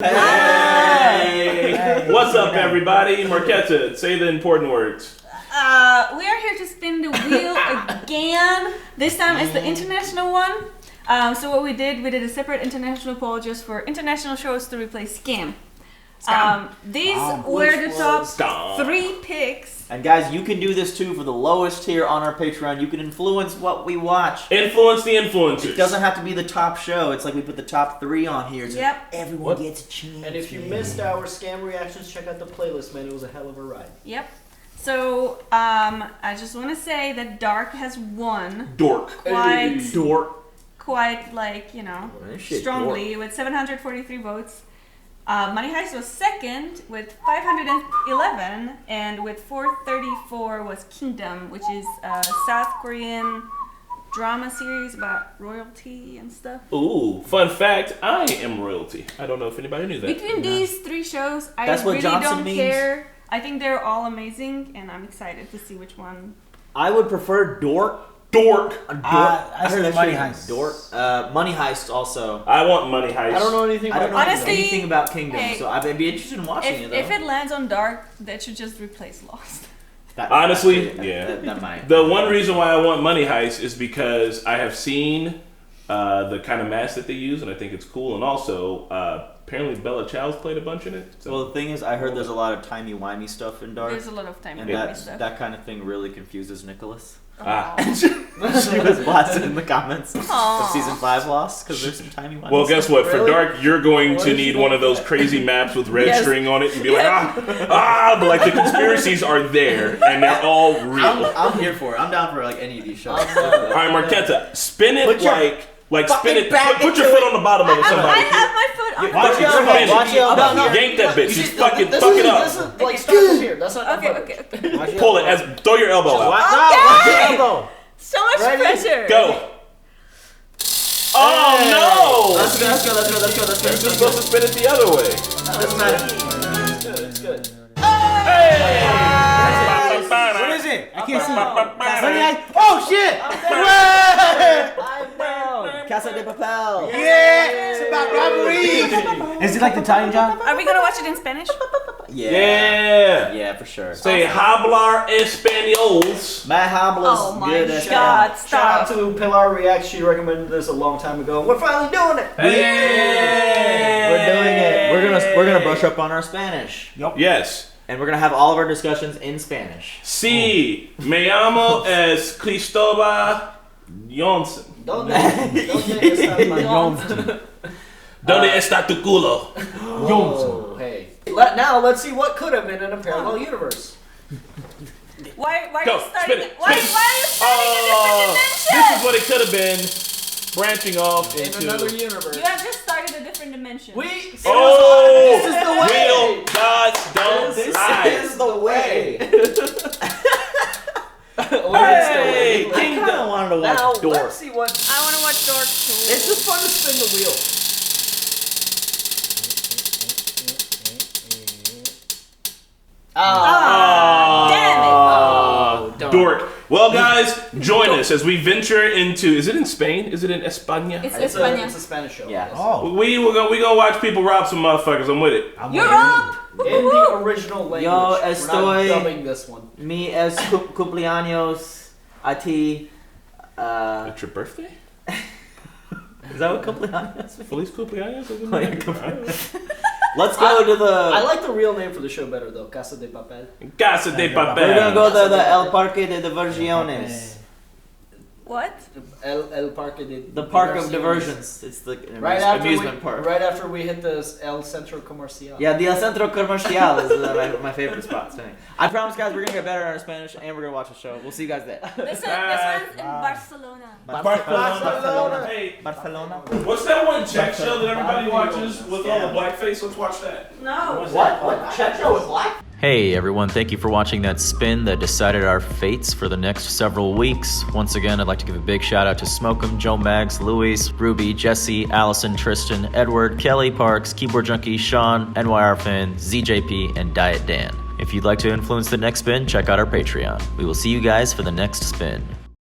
Hey! What's up, everybody? Marquetta, say the important words. We are here to spin the wheel again. This time it's the international one. So what we did a separate international poll just for international shows to replace SKAM. These were the top 3 picks. And guys, you can do this too for the lowest tier on our Patreon. You can influence what we watch. Influence the influencers. It doesn't have to be the top show. It's like we put the top 3 on here so everyone gets a chance. And if you missed our SKAM reactions, check out the playlist, man. It was a hell of a ride. Yep. So, I just want to say that Dark has won. Dork. Quite like, you know, strongly with 743 votes. Money Heist was second with 511, and with 434 was Kingdom, which is a South Korean drama series about royalty and stuff. Ooh, fun fact, I am royalty. I don't know if anybody knew that. Between these 3 shows, I really don't care. I think they're all amazing, and I'm excited to see which one. I would prefer Dork. I heard Money Heist. Dork. Money Heist also. I want Money Heist. I don't know anything about Honestly, about Kingdom, hey, so I'd be interested in watching it though. If it lands on Dark, that should just replace Lost. Honestly, that might. The one reason why I want Money Heist is because I have seen the kind of mask that they use, and I think it's cool. And also, apparently Bella Chow's played a bunch in it. So. Well, the thing is, I heard there's a lot of timey-wimey stuff in Dark. There's a lot of and timey-wimey stuff. That kind of thing really confuses Nicholas. She was blasted in the comments of Aww. season 5 Lost because there's some timey-wimey Well, guess what? For Really? Dark, you're going to need one of those crazy maps with red string on it and be like, but like the conspiracies are there and they're all real. I'm here for it. I'm down for like any of these shows. All right, Marquetta, spin it spin it. Put your foot on the bottom of it, I somebody. have my foot on Watch your elbow. Watch your elbow. No. Yank that bitch. Just fuck it This up. is like start from here. That's not Okay. Pull it. Throw your elbow out. Watch your elbow. So much pressure. Go. Oh no! Let's go. You're supposed to spin it the other way. Doesn't matter. It's good. Hey! What is it? I can't see. Money Heist. Oh shit! Casa de Papel. Yeah, it's about robbery. Is it like the Italian job? Are we gonna watch it in Spanish? Yeah, for sure. Say hablar españols. My habla's Oh my good as God! Shout out Stop. to Pilar Reacts. She recommended this a long time ago. We're finally doing it. Hey! We're doing it. We're gonna brush up on our Spanish. Yes. And we're gonna have all of our discussions in Spanish. Sí, me llamo es Cristóbal Johnson. Don't está ¿Dónde está tu culo? Oh, hey. Now let's see what could have been in a parallel universe. Why are Go, you starting? spin it, Why are spin it. you starting a different dimension? This is what it could have been, branching off In into. another universe. You have just started a different dimension. This is the way. Real gods don't lie. This is the way. Hey, I kind of wanted to watch Now Dork. let's see what. I want to watch Dork too. It's just fun to spin the wheel. Damn it. Dork. Well, guys, join us as we venture into. Is it in Spain? Is it in España? It's It's España. a Spanish show. Yeah. Yes. Oh, We gonna watch people rob some motherfuckers. I'm with it. I'm Europe. In the original language. Yo We're estoy- not dubbing this one. Mi es cumpleaños a ti. It's your birthday? Is that what cumpleaños means? Feliz cumpleaños? Oh, yeah, cumpleaños. Let's go to the. I like the real name for the show better though. Casa de Papel. Casa de We're gonna papel. go to the El Parque de Diversiones. What? El Parque de The park of Diversiones. diversions. It's the amusement park. Right after we hit the El Centro Comercial. Yeah, the El Centro Comercial is my favorite spot. Spinning. I promise, guys, we're gonna get better at our Spanish, and we're gonna watch the show. We'll see you guys there. This one's in Barcelona. Barcelona. Hey, Barcelona. what's that one Czech show that everybody watches with all the blackface? Let's watch that. No. What? Czech show with black? Hey everyone, thank you for watching that spin that decided our fates for the next several weeks. Once again, I'd like to give a big shout out to Smokem, Joe Mags, Luis, Ruby, Jesse, Allison, Tristan, Edward, Kelly Parks, Keyboard Junkie, Sean, NYR Fan, ZJP, and Diet Dan. If you'd like to influence the next spin, check out our Patreon. We will see you guys for the next spin.